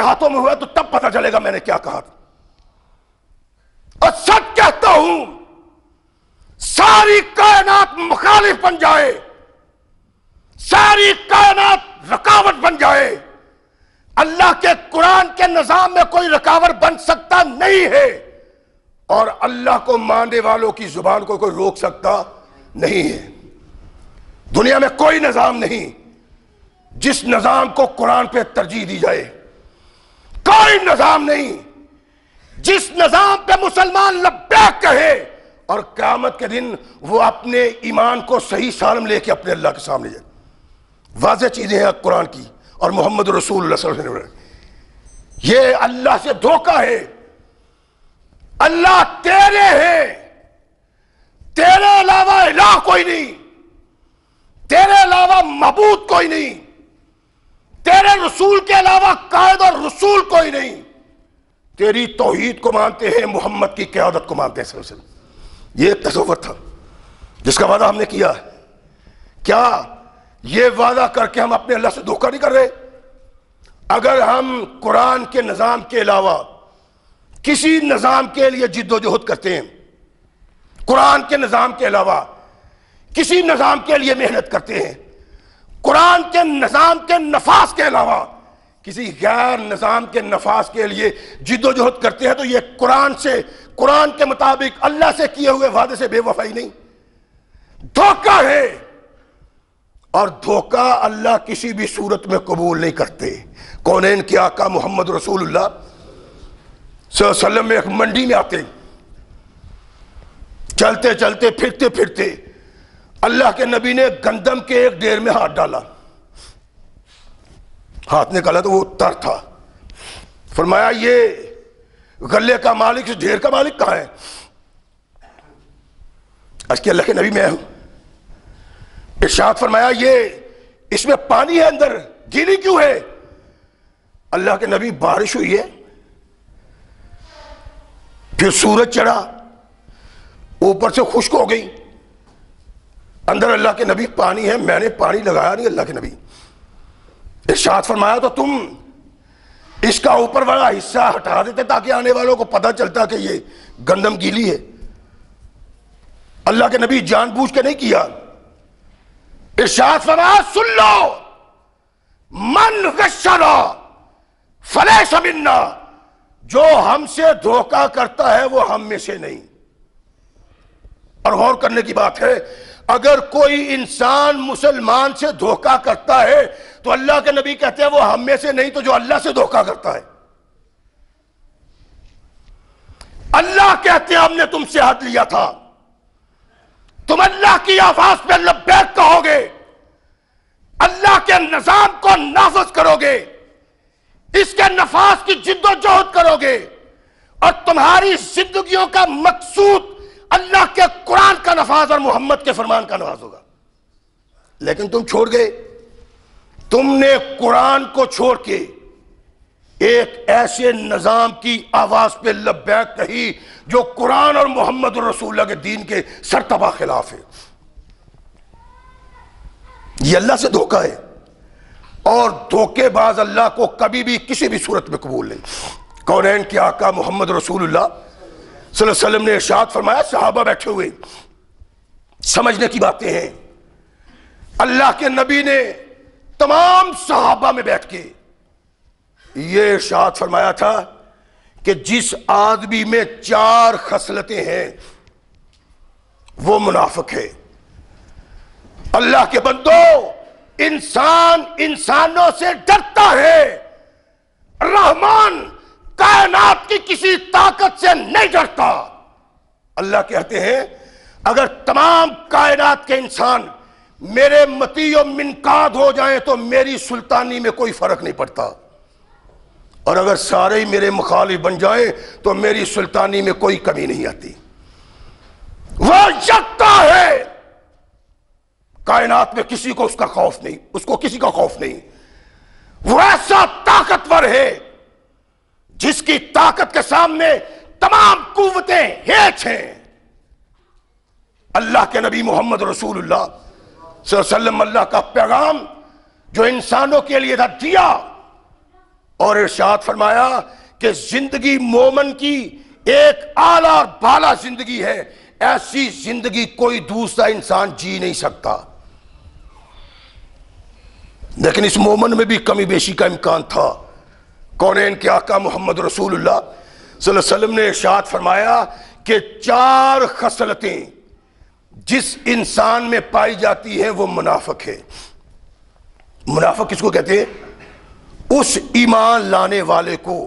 हाथों में हुआ तो तब पता चलेगा मैंने क्या कहा था। और सच कहता हूं, सारी कायनात मुखालिफ बन जाए, सारी कायनात रुकावट बन जाए, अल्लाह के कुरान के निजाम में कोई रुकावट बन सकता नहीं है, और अल्लाह को मानने वालों की जुबान को कोई रोक सकता नहीं है। दुनिया में कोई निजाम नहीं जिस निजाम को कुरान पे तरजीह दी जाए, कोई निजाम नहीं जिस निजाम पे मुसलमान लब्बैक कहे और क़यामत के दिन वो अपने ईमान को सही सालम लेके अपने अल्लाह के सामने जाए। वाज़ेह चीजें हैं कुरान की और मोहम्मद रसूलुल्लाह सल्लल्लाहु अलैहि वसल्लम। ये अल्लाह से धोखा है। अल्लाह तेरे है, तेरे अलावा इलाह कोई नहीं, तेरे अलावा मबूद कोई नहीं, तेरे रसूल के अलावा कायद और रसूल कोई नहीं। तेरी तौहीद को मानते हैं, मोहम्मद की क़यादत को मानते हैं सल्लल्लाहु अलैहि वसल्लम। ये एक तसव्वुर था जिसका वादा हमने किया। क्या ये वादा करके हम अपने अल्लाह से धोखा नहीं कर रहे? अगर हम कुरान के निजाम के अलावा किसी निजाम के लिए जिद्दोजहद करते हैं, कुरान के निजाम के अलावा किसी निजाम के लिए मेहनत करते हैं, कुरान के निजाम के नफास के अलावा किसी गैर निजाम के नफास के लिए जिद्दोजहद करते हैं, तो ये कुरान के मुताबिक अल्लाह से किए हुए वादे से बेवफाई नहीं, धोखा है। और धोखा अल्लाह किसी भी सूरत में कबूल नहीं करते। कौनैन के आका मोहम्मद रसूलुल्लाह सल्लल्लाहु अलैहि वसल्लम में एक मंडी में आते, चलते चलते फिरते फिरते अल्लाह के नबी ने गंदम के एक ढेर में हाथ डाला। हाथ निकाला तो वो तर था। फरमाया ये गले का मालिक इस ढेर का मालिक कहां है? आज के अल्लाह के नबी मैं हूं। इरशाद फरमाया ये इसमें पानी है अंदर, गीली क्यों है? अल्लाह के नबी बारिश हुई है, फिर सूरज चढ़ा, ऊपर से खुश्क हो गई, अंदर अल्लाह के नबी पानी है, मैंने पानी लगाया नहीं। अल्लाह के नबी इरशाद फरमाया तो तुम इसका ऊपर वाला हिस्सा हटा देते ताकि आने वालों को पता चलता कि ये गंदम गीली है। अल्लाह के नबी जानबूझ के नहीं किया। इरशाद फरमाया सुन लो, मन गश्शना फलैस मिन्ना, जो हमसे धोखा करता है वो हम में से नहीं। और गौर करने की बात है, अगर कोई इंसान मुसलमान से धोखा करता है तो अल्लाह के नबी कहते हैं वो हम में से नहीं, तो जो अल्लाह से धोखा करता है। अल्लाह कहते हैं हमने तुमसे हद लिया था, तुम अल्लाह की आवाज पे लब्बैक कहोगे, अल्लाह के निजाम को नाफिज करोगे, इसके नफाज की जिद्दोजहद करोगे, और तुम्हारी जिंदगियों का मकसूद अल्लाह के कुरान का नफाज और मोहम्मद के फरमान का नफाज होगा। लेकिन तुम छोड़ गए, तुमने कुरान को छोड़ के एक ऐसे निजाम की आवाज पे लब्बैक कही जो कुरान और मोहम्मद रसूलुल्लाह के दीन के सरतबा खिलाफ है। यह अल्लाह से धोखा है, और धोखेबाज अल्लाह को कभी भी किसी भी सूरत में कबूल नहीं। कौनैन के आका मोहम्मद रसूलुल्लाह सल्लल्लाहु अलैहि वसल्लम ने इरशाद फरमाया, सहाबा बैठे हुए समझने की बातें हैं, अल्लाह के नबी ने तमाम सहाबा में बैठ के ये इरशाद फरमाया था कि जिस आदमी में 4 खसलतें हैं वो मुनाफिक है। अल्लाह के बंदो, इंसान इंसानों से डरता है, रहमान कायनात की किसी ताकत से नहीं डरता। अल्लाह कहते हैं अगर तमाम कायनात के इंसान मेरे मतीयो मिनकाद हो जाएं तो मेरी सुल्तानी में कोई फर्क नहीं पड़ता, और अगर सारे ही मेरे मुखालिफ बन जाएं तो मेरी सुल्तानी में कोई कमी नहीं आती। वह यकता है, कायनात में किसी को उसका खौफ नहीं, उसको किसी का खौफ नहीं। वो ऐसा ताकतवर है जिसकी ताकत के सामने तमाम कुव्वतें हेठ हैं। अल्लाह के नबी मोहम्मद रसूलुल्लाह सल्लल्लाहु अलैहि वसल्लम अल्लाह का पैगाम जो इंसानों के लिए था दिया, और इरशाद फरमाया कि जिंदगी मोमन की एक आला और बाला जिंदगी है, ऐसी जिंदगी कोई दूसरा इंसान जी नहीं सकता। लेकिन इस मोमन में भी कमी बेशी का इम्कान था। कौनैन के आका मोहम्मद रसूलुल्लाह सल्लल्लाहु अलैहि वसल्लम ने इरशाद फरमाया कि 4 खसलतें जिस इंसान में पाई जाती हैं वो मुनाफिक है। मुनाफिक किसको कहते हैं? उस ईमान लाने वाले को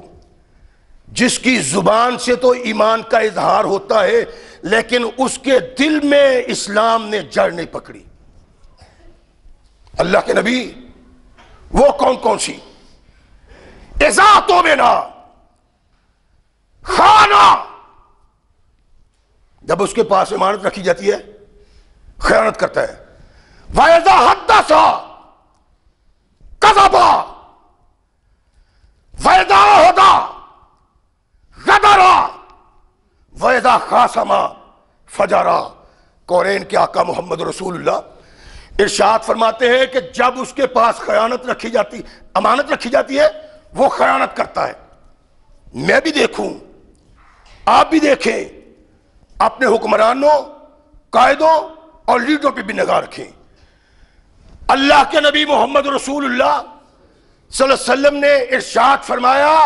जिसकी जुबान से तो ईमान का इजहार होता है लेकिन उसके दिल में इस्लाम ने जड़ नहीं पकड़ी। अल्लाह के नबी वो कौन कौन सी? इज़ातो बिना खाना, जब उसके पास इमानत रखी जाती है खयानत करता है। वायदा हद्दसा कज़बा वैदा होदा गदरा वैदा खासमा फजरा। कौनैन के आका मोहम्मद रसूलुल्लाह इरशाद फरमाते हैं कि जब उसके पास खयानत रखी जाती, अमानत रखी जाती है, वो खयानत करता है। मैं भी देखूं, आप भी देखें, अपने हुक्मरानों, कायदों और लीडरों पे भी निगाह रखें। अल्लाह के नबी मोहम्मद रसूलुल्लाह सल्लल्लाहु अलैहि वसल्लम ने इरशाद फरमाया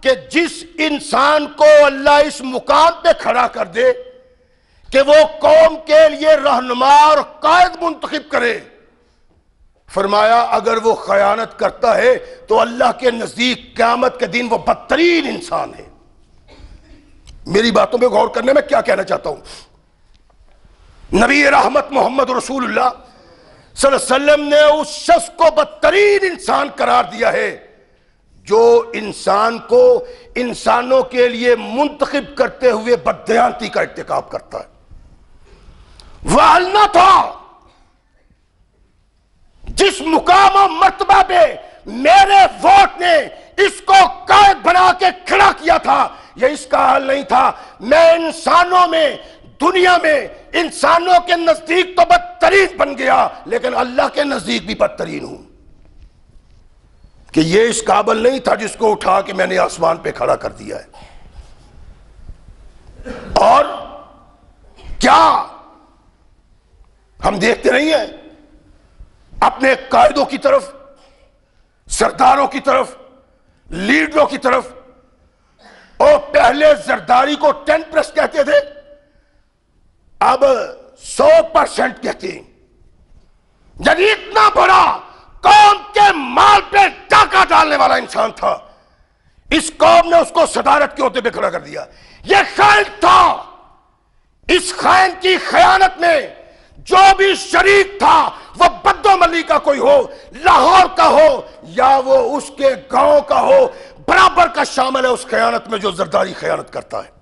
कि जिस इंसान को अल्लाह इस मुकाम पे खड़ा कर दे कि वो कौम के लिए रहनुमा और कायद मुंतखब करे, फरमाया अगर वो खयानत करता है तो अल्लाह के नजदीक क़यामत के दिन वो बदतरीन इंसान है। मेरी बातों पे गौर करने में क्या कहना चाहता हूं। नबी रहमत मोहम्मद रसूलुल्लाह सल्लल्लाहु अलैहि वसल्लम ने उस शख्स को बदतरीन इंसान करार दिया है जो इंसान को इंसानों के लिए मुंतखब करते हुए बददयांती का इर्तिकाब करता है। वह न था जिस मुकाम और मर्तबा पे मेरे वोट ने इसको कायद बना के खड़ा किया था, यह इसका हाल नहीं था। मैं इंसानों में, दुनिया में इंसानों के नजदीक तो बदतरीन बन गया लेकिन अल्लाह के नजदीक भी बदतरीन हूं कि ये इस काबिल नहीं था जिसको उठा के मैंने आसमान पे खड़ा कर दिया है। और क्या हम देखते नहीं है अपने कायदों की तरफ, सरदारों की तरफ, लीडरों की तरफ? और पहले जरदारी को 10% कहते थे, अब 100% कहते हैं। जब इतना बड़ा कौम के माल पे डाका डालने वाला इंसान था, इस कौम ने उसको सदारत के ओहदे पे खड़ा कर दिया। यह खाइन था। इस खाइन की खयानत में जो भी शरीक था, वह बद्दोमली का कोई हो, लाहौर का हो या वो उसके गांव का हो, बराबर का शामिल है उस खयानत में जो जरदारी खयानत करता है।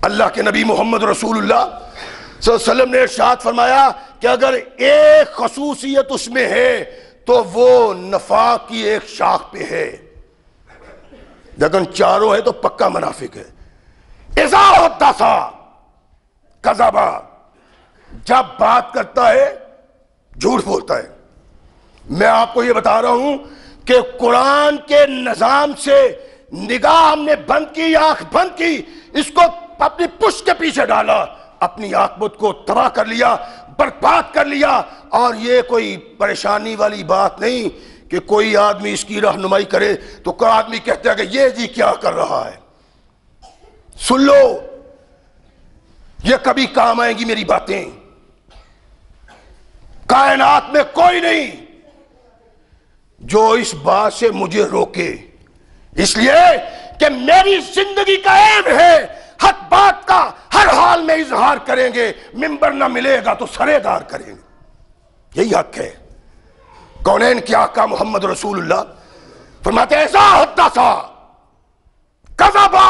अल्लाह के नबी मोहम्मद रसूलुल्लाह सल्लल्लाहु अलैहि वसल्लम ने इरशाद फरमाया कि अगर एक खसूसियत उसमें है तो वो नफाक की एक शाख पे है, लेकिन चारों है तो पक्का मुनाफिक है। इज़ा हद्दसा कज़बा, जब बात करता है झूठ बोलता है। मैं आपको यह बता रहा हूं कि कुरान के निजाम से निगाह हमने बंद की, आंख बंद की, इसको अपनी पुष्ट के पीछे डाला, अपनी आंख को तबाह कर लिया, बर्बाद कर लिया। और ये कोई परेशानी वाली बात नहीं कि कोई आदमी इसकी रहनुमाई करे तो कोई आदमी कहता है कि ये जी क्या कर रहा है। सुन लो, ये कभी काम आएंगी मेरी बातें। कायनात में कोई नहीं जो इस बात से मुझे रोके, इसलिए कि मेरी जिंदगी का एम है हक बात का हर हाल में इजहार करेंगे। मिंबर ना मिलेगा तो सरेदार करेंगे, यही हक है। कौनैन के आका मोहम्मद रसूलुल्लाह फरमाते हैं, ऐसा हद्दसा कज़बा,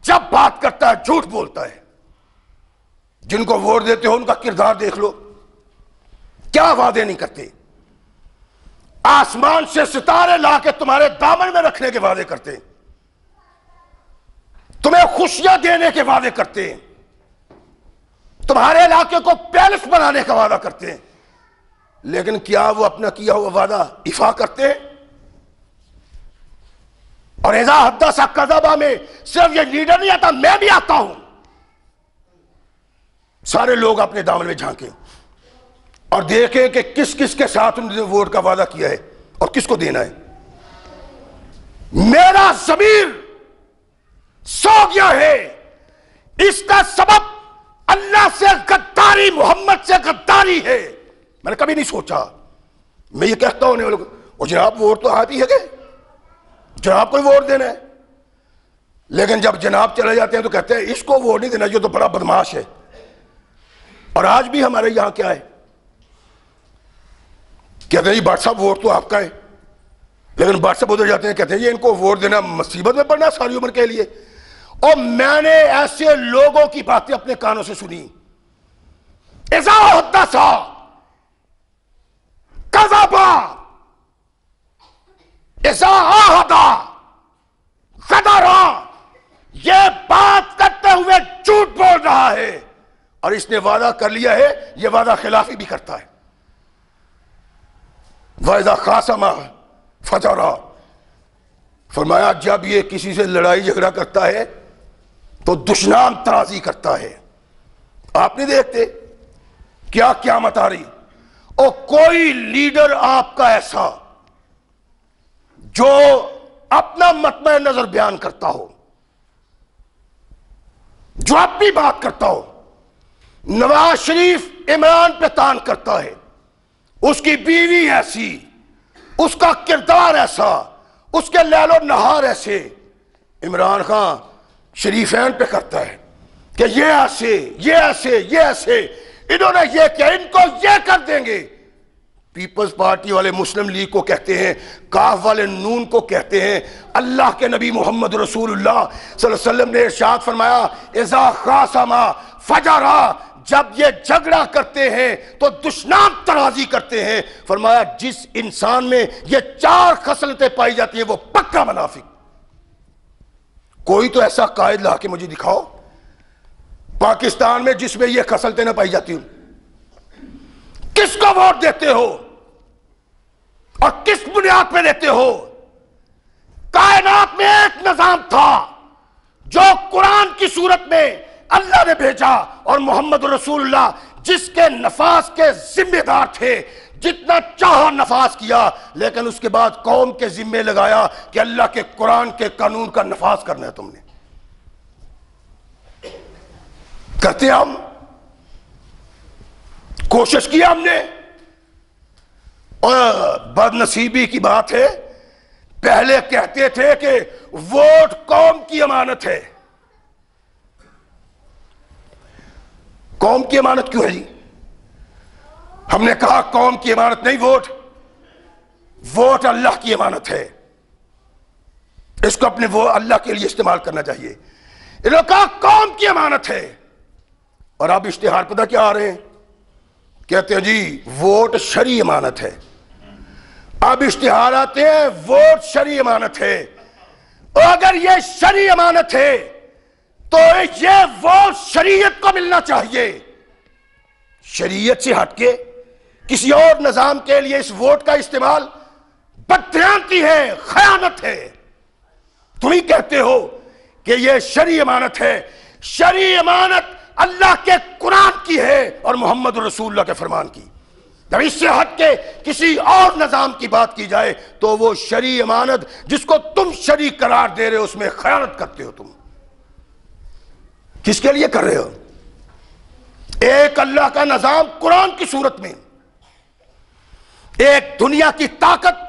जब बात करता है झूठ बोलता है। जिनको वोट देते हो उनका किरदार देख लो, क्या वादे नहीं करते। आसमान से सितारे लाके तुम्हारे दामन में रखने के वादे करते हैं, तुम्हें खुशियां देने के वादे करते हैं, तुम्हारे इलाके को पैलेस बनाने का वादा करते हैं, लेकिन क्या वो अपना किया हुआ वादा इफा करते हैं? और इज़ा हद्दसा कज़बा में सिर्फ ये लीडर नहीं आता, मैं भी आता हूं। सारे लोग अपने दामन में झांके और देखें कि किस किस के साथ उन्होंने वोट का वादा किया है और किसको देना है। मेरा ज़मीर सो गया है, इसका सबब अल्लाह से गद्दारी, मोहम्मद से गद्दारी है। मैंने कभी नहीं सोचा, मैं ये कहता हूं लोग, और जनाब वोट तो आप ही है, जनाब को वोट देना है। लेकिन जब जनाब चले जाते हैं तो कहते हैं इसको वोट नहीं देना, ये तो बड़ा बदमाश है। और आज भी हमारे यहां क्या है, कहते हैं भट्ट साहब वोट तो आपका है, लेकिन भट्ट साहब उधर जाते हैं कहते हैं ये इनको वोट देना मुसीबत में पड़ना सारी उम्र के लिए। और मैंने ऐसे लोगों की बातें अपने कानों से सुनी, इज़ा हद्दसा कज़बा, इज़ा आहदा गदरा, ये बात करते हुए झूठ बोल रहा है और इसने वादा कर लिया है, ये वादा खिलाफी भी करता है। वइज़ा खासमा फजरा, फरमाया जब ये किसी से लड़ाई झगड़ा करता है तो दुश्मन तराजी करता है। आप नहीं देखते क्या क़यामत आ रही। और कोई लीडर आपका ऐसा जो अपना मतमे नजर बयान करता हो, जो अपनी बात करता हो। नवाज शरीफ इमरान पे तान करता है, उसकी बीवी ऐसी, उसका किरदार ऐसा, उसके लैलो नहार ऐसे। इमरान खान शरीफैन पे करता है कि ये ऐसे, ये ऐसे, ये ऐसे, इन्होंने ये किया, इनको ये कर देंगे। पीपल्स पार्टी वाले मुस्लिम लीग को कहते हैं, काफ वाले नून को कहते हैं। अल्लाह के नबी मोहम्मद रसूलुल्लाह सल्लल्लाहु अलैहि वसल्लम ने इरशाद फरमाया, इज़ा खासमा फजरा, जब ये झगड़ा करते हैं तो दुश्मन तराजी करते हैं। फरमाया जिस इंसान में ये चार खसलतें पाई जाती है वो पक्का मुनाफिक। कोई तो ऐसा कायद ला के मुझे दिखाओ पाकिस्तान में जिसमें ये खसलतें ना पाई जाती हो। किसको वोट देते हो और किस बुनियाद पे देते हो? कायनात में एक निजाम था जो कुरान की सूरत में अल्लाह ने भेजा और मोहम्मद रसूलुल्लाह जिसके नफाज के जिम्मेदार थे। जितना चाहा नफाज किया, लेकिन उसके बाद कौम के जिम्मे लगाया कि अल्लाह के कुरान के कानून का नफाज करना है तुमने। करते हम, कोशिश किया हमने। और बदनसीबी की बात है, पहले कहते थे कि वोट कौम की अमानत है। कौम की अमानत क्यों है जी? हमने कहा कौम की अमानत नहीं, वोट अल्लाह की अमानत है, इसको अपने वो अल्लाह के लिए इस्तेमाल करना चाहिए। इन्होंने कहा कौम की अमानत है। और अब इश्तिहार पता क्या आ रहे हैं, कहते हैं जी वोट शरई अमानत है। अब इश्तिहार आते हैं वोट शरई अमानत है। और अगर ये शरई अमानत है तो ये वोट शरीयत को मिलना चाहिए। शरीयत से हटके किसी और निजाम के लिए इस वोट का इस्तेमाल बदतमीजी है, खयानत है। तुम ही कहते हो कि ये शरई अमानत है। शरई अमानत अल्लाह के कुरान की है और मोहम्मद रसूलुल्लाह के फरमान की। जब इससे हटके किसी और निजाम की बात की जाए तो वो शरई अमानत जिसको तुम शरई करार दे रहे हो उसमें खयानत करते हो। तुम किसके लिए कर रहे हो? एक अल्लाह का निजाम कुरान की सूरत में, एक दुनिया की ताकत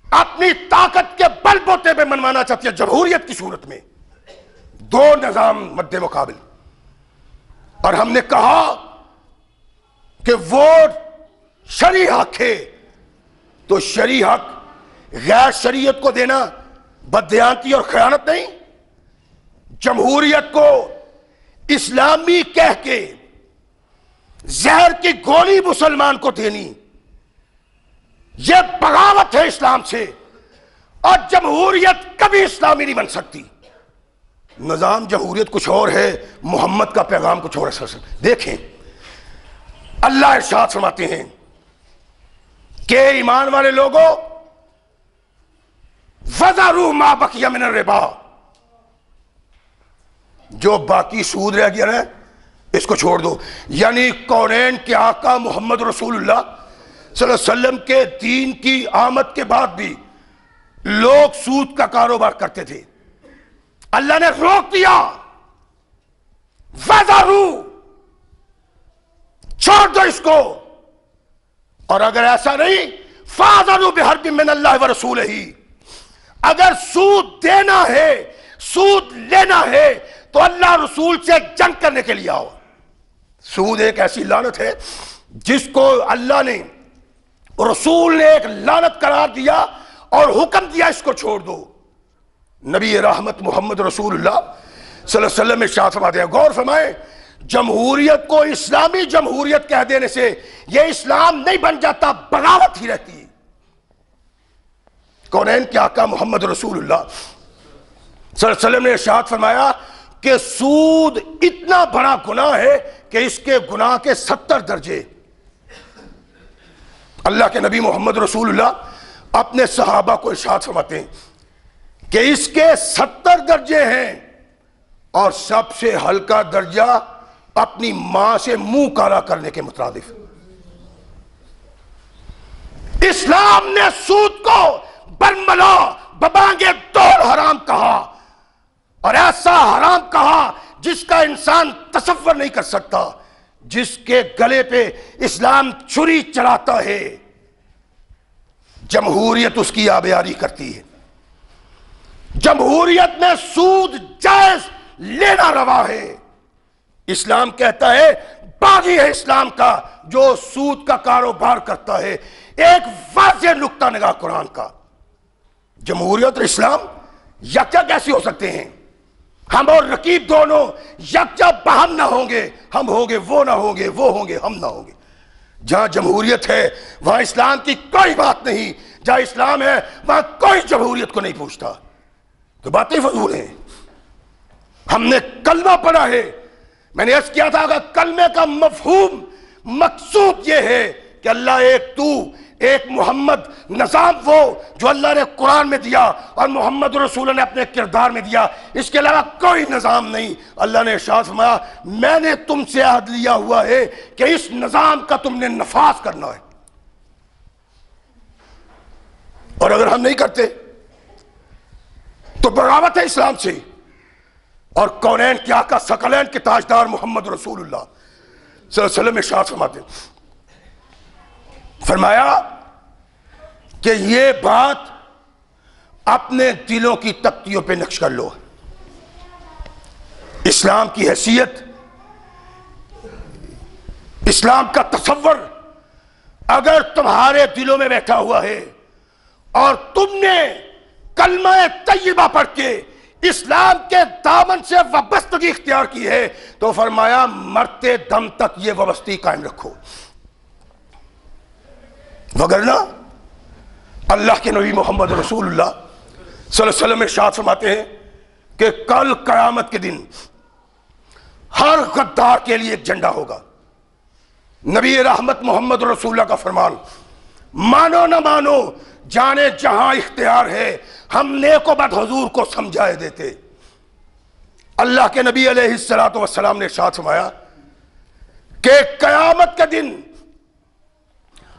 अपनी ताकत के बलबूते पे मनवाना चाहती है जमहूरियत की सूरत में। दो निजाम मद्दे मुकाबिल। और हमने कहा कि वोट शरई हक है तो शरई हक गैर शरीयत को देना बददियानती और खयानत नहीं। जमहूरियत को इस्लामी कह के जहर की गोली मुसलमान को देनी यह बगावत है इस्लाम से। और जमहूरियत कभी इस्लामी नहीं बन सकती। निजाम जमहूरियत कुछ और है, मोहम्मद का पैगाम कुछ और है। देखें अल्लाह इरशाद फरमाते हैं कि ईमान वाले लोगों वज़रू मा बकिया मिन रिबा, जो बाकी सूद रह गया ना इसको छोड़ दो। यानी कौनैन के आका मोहम्मद रसूलुल्लाह सल्लल्लाहु अलैहि वसल्लम के दीन की आमद के बाद भी लोग सूद का कारोबार करते थे, अल्लाह ने रोक दिया। वज़रू, छोड़ दो इसको। और अगर ऐसा नहीं, फ़ाज़नु बिहर्बिन मिनल्लाहि व रसूलिही, अगर सूद देना है, सूद लेना है तो अल्लाह रसूल से जंग करने के लिए आओ। सूद एक ऐसी लानत है जिसको अल्लाह ने, रसूल ने एक लानत करार दिया और हुक्म दिया इसको छोड़ दो। नबी रहमत मोहम्मद रसूलुल्लाह सल्लल्लाहु अलैहि वसल्लम इरशाद फरमाते हैं, गौर फरमाएं, जमहूरियत को इस्लामी जमहूरियत कह देने से यह इस्लाम नहीं बन जाता, बगावत ही रहती है। कौनैन के आका मोहम्मद रसूलुल्लाह सल्लल्लाहु अलैहि वसल्लम ने इरशाद फरमाया कि सूद इतना बड़ा गुनाह है कि इसके गुनाह के 70 दर्जे। अल्लाह के नबी मोहम्मद रसूलुल्लाह अपने सहाबा को इरशाद फरमाते हैं कि इसके 70 दर्जे हैं और सबसे हल्का दर्जा अपनी मां से मुंह काला करने के मुताबिक। इस्लाम ने सूद को बरमला बबांगे तौल हराम कहा, और ऐसा हराम कहा जिसका इंसान तसव्वुर नहीं कर सकता। जिसके गले पे इस्लाम छुरी चलाता है, जमहूरियत उसकी आबेयारी करती है। जमहूरियत में सूद जायज, लेना रवा है। इस्लाम कहता है बागी है इस्लाम का जो सूद का कारोबार करता है। एक वाज़ेह नुक्ता निगाह कुरान का। जमहूरियत और इस्लाम यकजा कैसे हो सकते हैं? हम और रकीब दोनों यकजा बहम ना होंगे, हम होंगे वो ना होंगे, वो होंगे हम ना होंगे। जहां जमहूरियत है वहां इस्लाम की कोई बात नहीं, जहां इस्लाम है वहां कोई जमहूरियत को नहीं पूछता। तो बातें फजूल हैं। हमने कलमा पढ़ा है, मैंने अर्ज किया था अगर कलमे का मफहूम मकसूद यह है कि अल्लाह एक, तू एक, मोहम्मद, निजाम वो जो अल्लाह ने कुरान में दिया और मोहम्मद रसूल ने अपने किरदार में दिया, इसके अलावा कोई निजाम नहीं। अल्लाह ने इरशाद फरमाया मैंने तुमसे अहद लिया हुआ है कि इस निजाम का तुमने नफाज करना है, और अगर हम नहीं करते तो बगावत है इस्लाम से। और कौनैन के आका सकलैन के ताजदार मोहम्मद रसूलुल्लाह सल्लल्लाहु अलैहि वसल्लम इरशाद फरमाते, फरमाया कि ये बात अपने दिलों की तख्तियों पे नक्श कर लो। इस्लाम की हैसियत, इस्लाम का तसव्वुर अगर तुम्हारे दिलों में बैठा हुआ है और तुमने कलमा तय्यबा पढ़ के इस्लाम के दामन से वाबस्तगी इख्तियार की है, तो फरमाया मरते दम तक ये वाबस्ती कायम रखो, वगरना अल्लाह के नबी मोहम्मद रसूलुल्लाह सल्लल्लाहु अलैहि वसल्लम इरशाद फरमाते हैं कि कल कयामत के दिन हर गद्दार के लिए एक झंडा होगा। नबी रहमत मोहम्मद रसूलुल्लाह का फरमान, मानो न मानो जाने जहां इख्तियार है, हम नेको बद हुजूर को समझाए देते। अल्लाह के नबी अलैहिस्सलातु वस्सलाम ने इरशाद फरमाया कि कयामत के दिन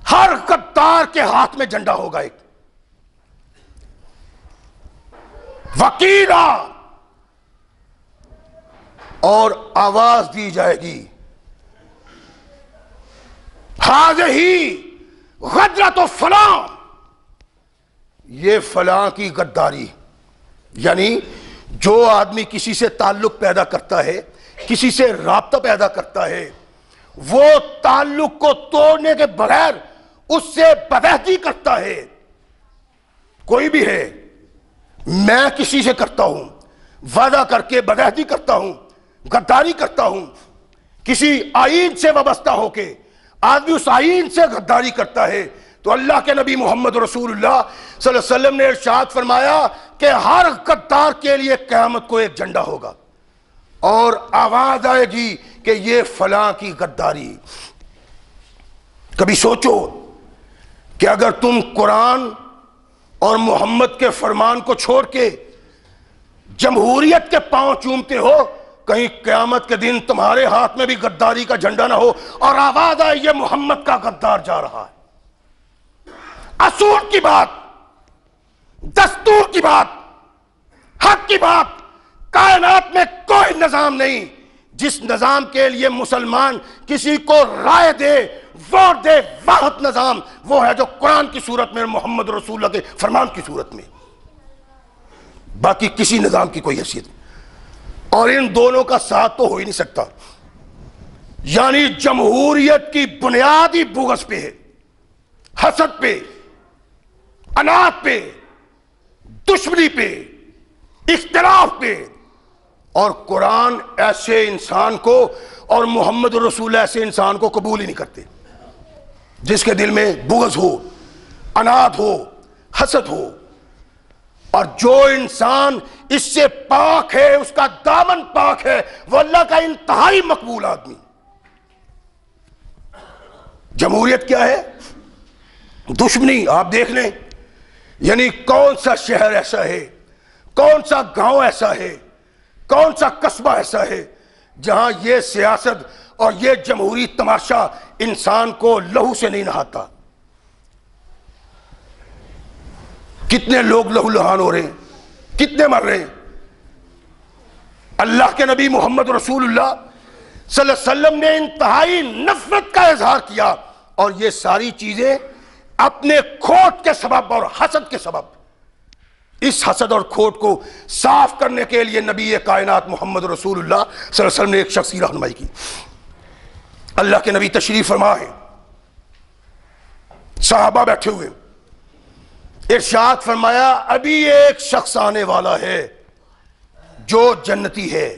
हर गद्दार के हाथ में झंडा होगा एक, वकीला, और आवाज दी जाएगी हाज़िही गदरत फलां, ये फलां की गद्दारी। यानी जो आदमी किसी से ताल्लुक पैदा करता है, किसी से राब्ता पैदा करता है, वो ताल्लुक को तोड़ने के बगैर उससे बदअहदी करता है। कोई भी है, मैं किसी से करता हूं वादा करके बदअहदी करता हूं, गद्दारी करता हूं, किसी आईन से वाबस्ता होके आदमी उस आईन से गद्दारी करता है, तो अल्लाह के नबी मोहम्मद रसूलुल्लाह सल्लल्लाहु अलैहि वसल्लम ने इरशाद फरमाया कि हर गद्दार के लिए क़यामत को एक झंडा होगा और आवाज आएगी कि ये फलां की गद्दारी। कभी सोचो कि अगर तुम कुरान और मोहम्मद के फरमान को छोड़ के जमहूरियत के पांव चूमते हो, कहीं क़यामत के दिन तुम्हारे हाथ में भी गद्दारी का झंडा ना हो और आवाज आए ये मोहम्मद का गद्दार जा रहा है। असूल की बात, दस्तूर की बात, हक की बात, कायनात में कोई निजाम नहीं जिस निजाम के लिए मुसलमान किसी को राय दे, वोट दे। वाहिद निजाम वो है जो कुरान की सूरत में, मोहम्मद रसूलुल्लाह के फरमान की सूरत में, बाकी किसी निजाम की कोई हैसियत नहीं। और इन दोनों का साथ तो हो ही नहीं सकता। यानी जमहूरियत की बुनियाद ही बुग़्ज़ पे है, हसद पे, अनात पे, दुश्मनी पे, इख्तिलाफ पे। और कुरान ऐसे इंसान को और मोहम्मद रसूल ऐसे इंसान को कबूल ही नहीं करते जिसके दिल में बुग़्ज़ हो, अनात हो, हसद हो। और जो इंसान इससे पाक है, उसका दामन पाक है, वो अल्लाह का इंतहाई मकबूल आदमी। जमहूरियत क्या है? दुश्मनी। आप देख लें, यानी कौन सा शहर ऐसा है, कौन सा गांव ऐसा है, कौन सा कस्बा ऐसा है जहां यह सियासत और यह जमहूरी तमाशा इंसान को लहू से नहीं नहाता। कितने लोग लहूलुहान हो रहे हैं, कितने मर रहे हैं। अल्लाह के नबी मोहम्मद रसूलुल्लाह सल्लल्लाहु अलैहि वसल्लम ने इंतहाई नफरत का इजहार किया, और ये सारी चीजें अपने खोट के सबब और हसद के सबब। इस हसद और खोट को साफ करने के लिए नबी कायनात मोहम्मद रसूलुल्लाह सल्लल्लाहु अलैहि वसल्लम ने एक शख्स की रहनुमाई की। अल्लाह के नबी तशरीफ फरमा है, सहाबा बैठे हुए, इरशाद फरमाया अभी एक शख्स आने वाला है जो जन्नती है।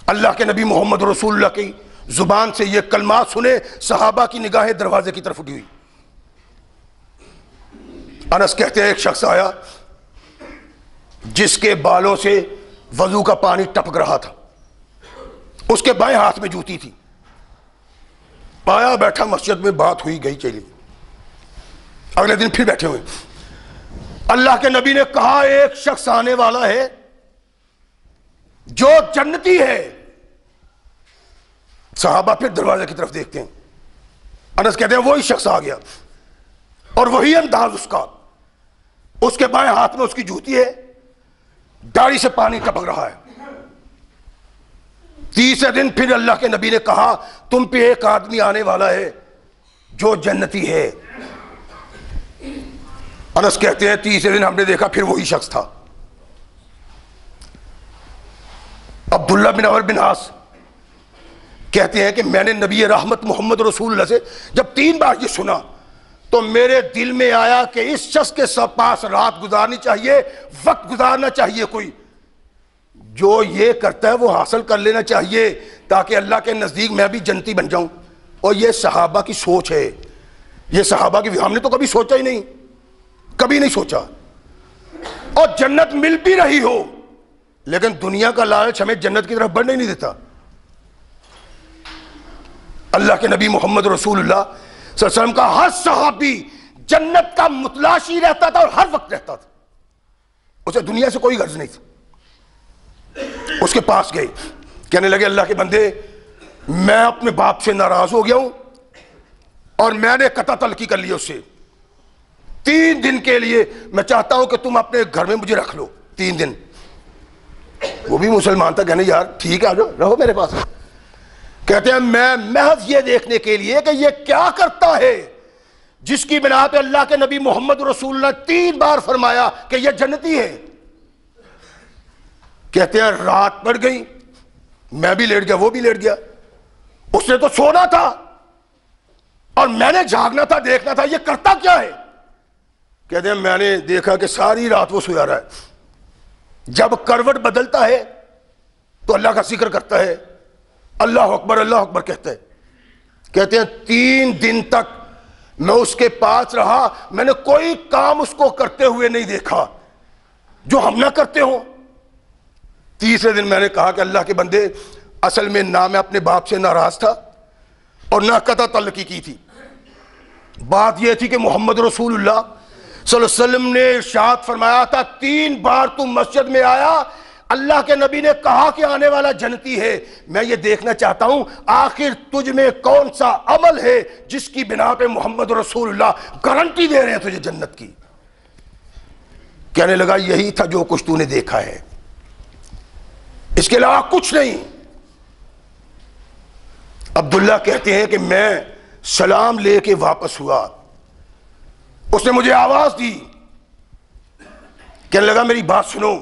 अल्लाह के नबी मोहम्मद रसूलुल्लाह की जुबान से यह कलमात सुने, सहाबा की निगाहें दरवाजे की तरफ उठी हुई। अनस कहते हैं एक शख्स आया जिसके बालों से वजू का पानी टपक रहा था, उसके बाएं हाथ में जूती थी। पाया बैठा मस्जिद में, बात हुई गई चली। अगले दिन फिर बैठे हुए, अल्लाह के नबी ने कहा एक शख्स आने वाला है जो जन्नती है। सहाबा फिर दरवाजे की तरफ देखते हैं। अनस कहते हैं वही शख्स आ गया और वही अंदाज उसका, उसके बाएं हाथ में उसकी जूती है, दाढ़ी से पानी टपक रहा है। तीसरे दिन फिर अल्लाह के नबी ने कहा तुम पे एक आदमी आने वाला है जो जन्नती है। अनस कहते हैं तीसरे दिन हमने देखा फिर वही शख्स था। अब्दुल्ला बिन अमर बिन आस कहते हैं कि मैंने नबी रहमत मोहम्मद रसूलुल्लाह से जब 3 बार ये सुना तो मेरे दिल में आया कि इस शख्स के सब पास रात गुजारनी चाहिए, वक्त गुजारना चाहिए। कोई जो ये करता है वो हासिल कर लेना चाहिए ताकि अल्लाह के नजदीक मैं भी जन्नती बन जाऊं। और ये सहाबा की सोच है, ये सहाबा की, हमने तो कभी सोचा ही नहीं, कभी नहीं सोचा। और जन्नत मिल भी रही हो लेकिन दुनिया का लालच हमें जन्नत की तरफ बढ़ने नहीं देता। अल्लाह के नबी मोहम्मद रसूलुल्लाह सल्लल्लाहु अलैहि वसल्लम का हर सहाबी जन्नत का मुतलाशी रहता था और हर वक्त रहता था, उसे दुनिया से कोई गर्ज नहीं थी। उसके पास गए, कहने लगे अल्लाह के बंदे मैं अपने बाप से नाराज हो गया हूं और मैंने कता तलकी कर लिया उससे। 3 दिन के लिए मैं चाहता हूं कि तुम अपने घर में मुझे रख लो 3 दिन। वो भी मुसलमान था, कहने यार ठीक है, आ जाओ, रहो मेरे पास। कहते हैं मैं महज ये देखने के लिए कि ये क्या करता है जिसकी बिना पे अल्लाह के नबी मोहम्मद रसूलुल्लाह 3 बार फरमाया कि ये जन्नती है। कहते हैं रात पड़ गई, मैं भी लेट गया, वो भी लेट गया। उसने तो सोना था और मैंने जागना था, देखना था ये करता क्या है। कहते हैं मैंने देखा कि सारी रात वो सोया रहा है। जब करवट बदलता है तो अल्लाह का जिक्र करता है, अल्लाह अकबर कहता है। कहते हैं 3 दिन तक मैं उसके पास रहा, मैंने कोई काम उसको करते हुए नहीं देखा जो हम ना करते हो। तीसरे दिन मैंने कहा कि अल्लाह के बंदे असल में ना मैं अपने बाप से नाराज था और ना कता तल्लकी की थी। बात यह थी कि मोहम्मद रसूलुल्लाह सल्लल्लाहु अलैहि वसल्लम ने इरशाद फरमाया था, 3 बार तू मस्जिद में आया, अल्लाह के नबी ने कहा कि आने वाला जन्नती है। मैं ये देखना चाहता हूं आखिर तुझ में कौन सा अमल है जिसकी बिना पे मोहम्मद रसूलुल्लाह गारंटी दे रहे हैं तुझे जन्नत की। कहने लगा यही था जो कुछ तूने देखा है, इसके अलावा कुछ नहीं। अब्दुल्ला कहते हैं कि मैं सलाम लेके वापस हुआ, उसने मुझे आवाज दी, कहने लगा मेरी बात सुनो,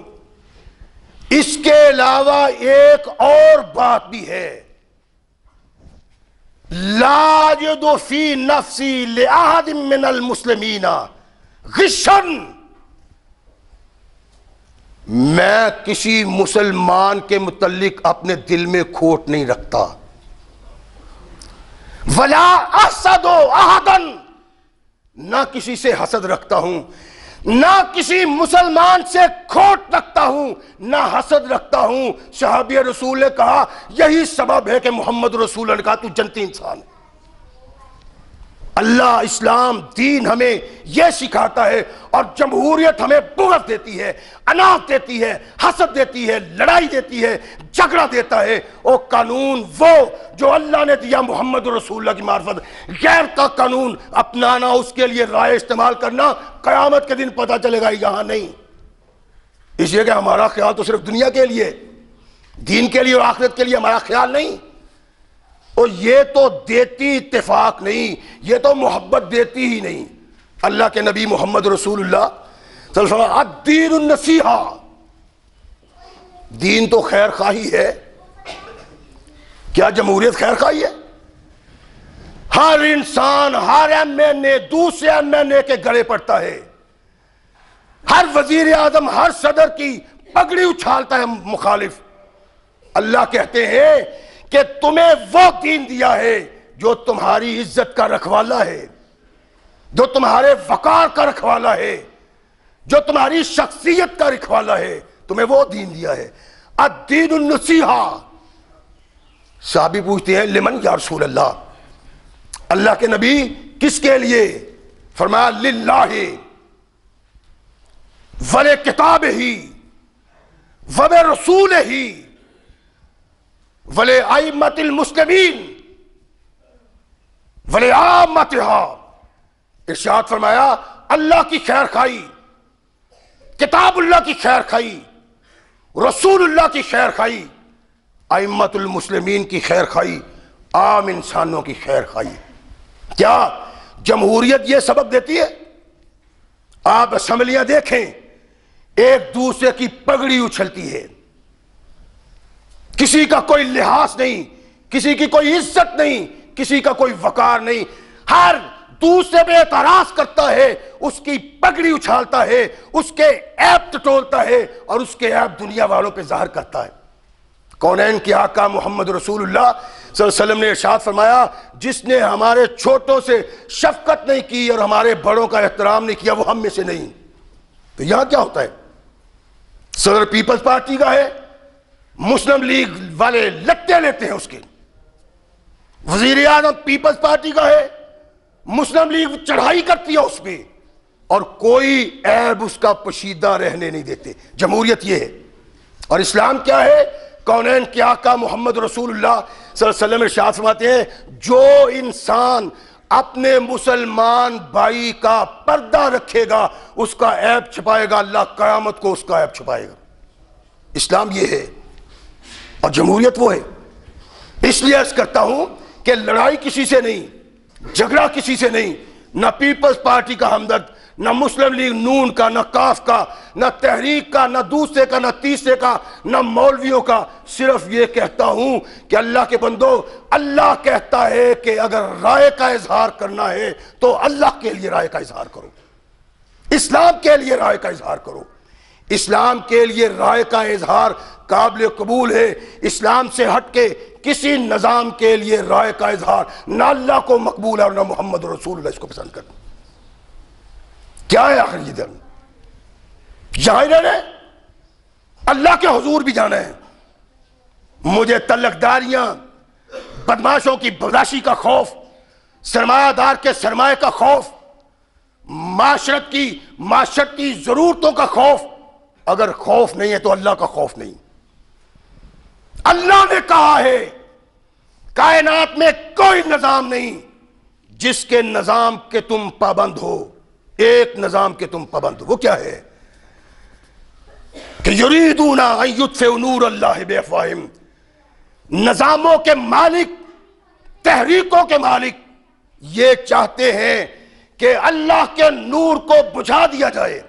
इसके अलावा एक और बात भी है, ला यजिदु फी नफ्सी लिअहदिन मिनल मुस्लिमीना गिशन, मैं किसी मुसलमान के मुतल्लिक अपने दिल में खोट नहीं रखता। वला अहसदु अहदन, ना किसी से हसद रखता हूं, ना किसी मुसलमान से खोट रखता हूं, ना हसद रखता हूं। सहाबी रसूल ने कहा यही सबब है कि मोहम्मद रसूल ने कहा तू जन्नती इंसान है। अल्लाह इस्लाम दीन हमें यह सिखाता है, और जमहूरियत हमें बुग़्ज़ देती है, अनाथ देती है, हसद देती है, लड़ाई देती है, झगड़ा देता है। और कानून वो जो अल्लाह ने दिया मोहम्मद रसूलुल्लाह की मार्फत, गैर का कानून अपनाना, उसके लिए राय इस्तेमाल करना, क़यामत के दिन पता चलेगा यहां नहीं। इसलिए कि हमारा ख्याल तो सिर्फ दुनिया के लिए, दीन के लिए और आखिरत के लिए हमारा ख्याल नहीं। और ये तो देती इत्तेफाक नहीं, ये तो मोहब्बत देती ही नहीं। अल्लाह के नबी मोहम्मद रसूलुल्लाह सल्लल्लाहु अलैहि वसल्लम अद्दीनुन नसीहा, दीन तो खैर खाही है। क्या जमहूरियत खैर खाही है? हर इंसान, हर एमएनए दूसरे एमएनए के गले पड़ता है, हर वजीर आजम, हर सदर की पगड़ी उछालता है मुखालिफ। अल्लाह कहते हैं कि तुम्हें वो दीन दिया है जो तुम्हारी इज्जत का रखवाला है, जो तुम्हारे वकार का रखवाला है, जो तुम्हारी शख्सियत का रखवाला है, तुम्हें वो दीन दिया है। अद्दीनुन नसीहा। साहबी पूछते हैं लिमन या रसूल अल्लाह, अल्लाह के नबी किसके लिए? फरमाया लिल्लाहि वले किताब ही वबे रसूल ही वले आइम्मतिल मुस्लिमीन वले आम्मतिहा। इरशाद फरमाया अल्लाह की खैर खाई, किताबुल्लाह की खैर खाई, रसूलुल्लाह की खैर खाई, आइम्मतुल मुस्लिमीन की खैर खाई, आम इंसानों की खैर खाई। क्या जमहूरियत यह सबक देती है? आप असम्बलियां देखें, एक दूसरे की पगड़ी उछलती है, किसी का कोई लिहाज नहीं, किसी की कोई इज्जत नहीं, किसी का कोई वकार नहीं, हर दूसरे पे एतराज करता है, उसकी पगड़ी उछालता है, उसके ऐब टटोलता है और उसके ऐब दुनिया वालों पे जाहिर करता है। कौनैन के आका मोहम्मद रसूलुल्लाह सल्लल्लाहु अलैहि वसल्लम ने इरशाद फरमाया, जिसने हमारे छोटों से शफकत नहीं की और हमारे बड़ों का एहतराम नहीं किया वो हम में से नहीं। तो यहां क्या होता है? सदर पीपल्स पार्टी का है, मुस्लिम लीग वाले लत्ते लेते हैं उसके। वजीर आजम पीपल्स पार्टी का है, मुस्लिम लीग चढ़ाई करती है उस पर, और कोई ऐब उसका पोशीदा रहने नहीं देते। जमहूरियत ये है। और इस्लाम क्या है? कौनैन के आका मोहम्मद रसूलुल्लाह सल्लल्लाहु अलैहि वसल्लम इरशाद फरमाते हैं, जो इंसान अपने मुसलमान भाई का पर्दा रखेगा, उसका ऐब छुपाएगा, अल्लाह क़यामत को उसका ऐब छुपाएगा। इस्लाम ये है और जमहूरियत वो है। इसलिए अर्ज करता हूं कि लड़ाई किसी से नहीं, झगड़ा किसी से नहीं, ना पीपल्स पार्टी का हमदर्द, ना मुस्लिम लीग नून का, ना काफ का, ना तहरीक का, ना दूसरे का, ना तीसरे का, ना मौलवियों का। सिर्फ ये कहता हूं कि अल्लाह के बंदो, अल्लाह कहता है कि अगर राय का इजहार करना है तो अल्लाह के लिए राय का इजहार करो, इस्लाम के लिए राय का इजहार करो। इस्लाम के लिए राय का इजहार काबिल कबूल है। इस्लाम से हटके किसी निजाम के लिए राय का इजहार ना अल्लाह को मकबूल है और ना मोहम्मद रसूलुल्लाह इसको पसंद करते। क्या है आखिर ये धर्म? जाहिर है अल्लाह के हुजूर भी जाना है। मुझे तलकदारियां, बदमाशों की बदमाशी का खौफ, सरमायादार के सरमाए का खौफ, माशरत की जरूरतों का खौफ, अगर खौफ नहीं है तो अल्लाह का खौफ नहीं। अल्लाह ने कहा है कायनात में कोई निजाम नहीं जिसके निजाम के तुम पाबंद हो। एक निजाम के तुम पाबंद हो, वो क्या है कि युरीदूना अन युत्फिउ नूर अल्लाह बिअफ़वाहिहिम। निजामों के मालिक, तहरीकों के मालिक ये चाहते हैं कि अल्लाह के नूर को बुझा दिया जाए,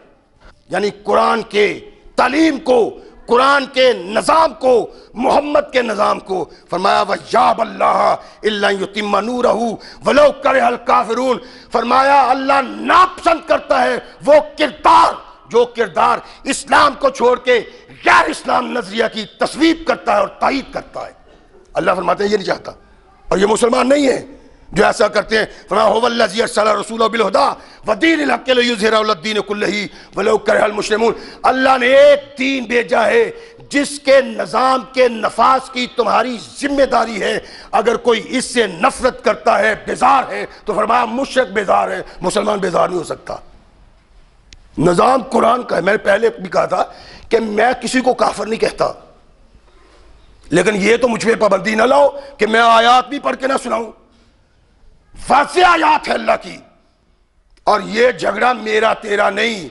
यानी कुरान के तालीम को, कुरान के निजाम को, मोहम्मद के निजाम को। फरमाया वयाब अल्लाह इल्ला युतिम्मा नूरहू वलौ करहल काफिरून। फरमाया अल्लाह नापसंद करता है वो किरदार, जो किरदार इस्लाम को छोड़ के गैर इस्लाम नजरिया की तस्वीब करता है और तायीद करता है। अल्लाह फरमाते हैं ये नहीं चाहता, और ये मुसलमान नहीं है जो ऐसा करते हैं। फरमाया हुवल्लज़ी अरसला रसूलहू बिल हुदा व दीनिल हक़्क़ि लियुज़हिरहु अला दीनि कुल्लिही वलौ करहल मुश्रिकून। अल्लाह ने एक दीन भेजा है जिसके निजाम के नफाज की तुम्हारी जिम्मेदारी है। अगर कोई इससे नफरत करता है, बेजार है, तो फरमाया मुशरिक बेजार है, मुसलमान बेजार नहीं हो सकता। निजाम कुरान का है। मैंने पहले भी कहा था कि मैं किसी को काफिर नहीं कहता, लेकिन यह तो मुझ पे पाबंदी ना लाओ कि मैं आयात भी पढ़ के ना सुनाऊं। वाज़ेह आयात है अल्लाह की, और यह झगड़ा मेरा तेरा नहीं,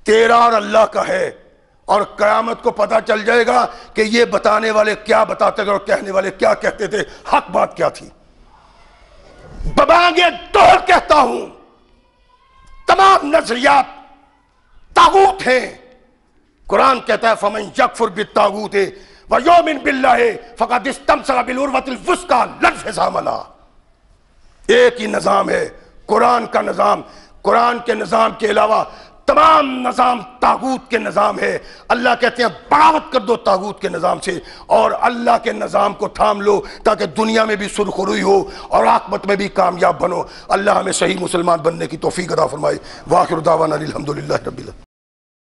तेरा और अल्लाह का है। और कयामत को पता चल जाएगा कि ये बताने वाले क्या बताते थे और कहने वाले क्या कहते थे, हक बात क्या थी। बबांगे तोड़ कहता हूं, तमाम नजरियात तागूत हैं। कुरान कहता है फमन यकफुर बित्तागूत व युमिन बिल्लाहि फक़द इस्तमसका बिल उर्वतिल वुस्का ला इंफ़िसाम लहा। एक ही निजाम है, कुरान का निजाम। कुरान के निजाम के अलावा तमाम निजाम तागूत के निजाम है। अल्लाह कहते हैं बगावत कर दो तागूत के निजाम से और अल्लाह के निजाम को थाम लो, ताकि दुनिया में भी सुरखरुई हो और आखिरत में भी कामयाब बनो। अल्लाह हमें सही मुसलमान बनने की तौफीक अता फरमाए। वाखिर दावाना अनिल हम्दुलिल्लाहि रब्बिल आलमीन।